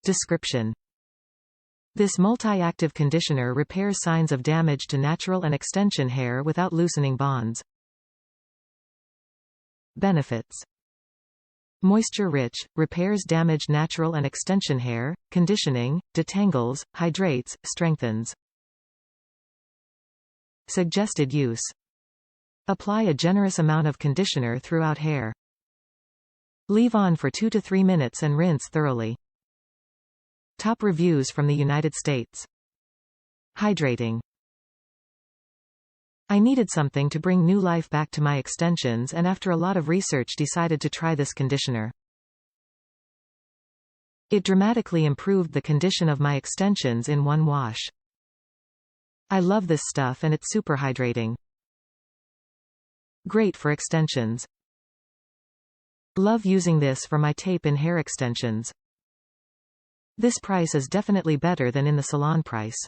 Description: this multi-active conditioner repairs signs of damage to natural and extension hair without loosening bonds. Benefits: moisture-rich, repairs damaged natural and extension hair, conditioning, detangles, hydrates, strengthens. Suggested use: apply a generous amount of conditioner throughout hair. Leave on for 2 to 3 minutes and rinse thoroughly. Top reviews from the United States. Hydrating: I needed something to bring new life back to my extensions, and after a lot of research decided to try this conditioner. It dramatically improved the condition of my extensions in one wash. I love this stuff and it's super hydrating. Great for extensions. Love using this for my tape-in hair extensions. This price is definitely better than in the salon price.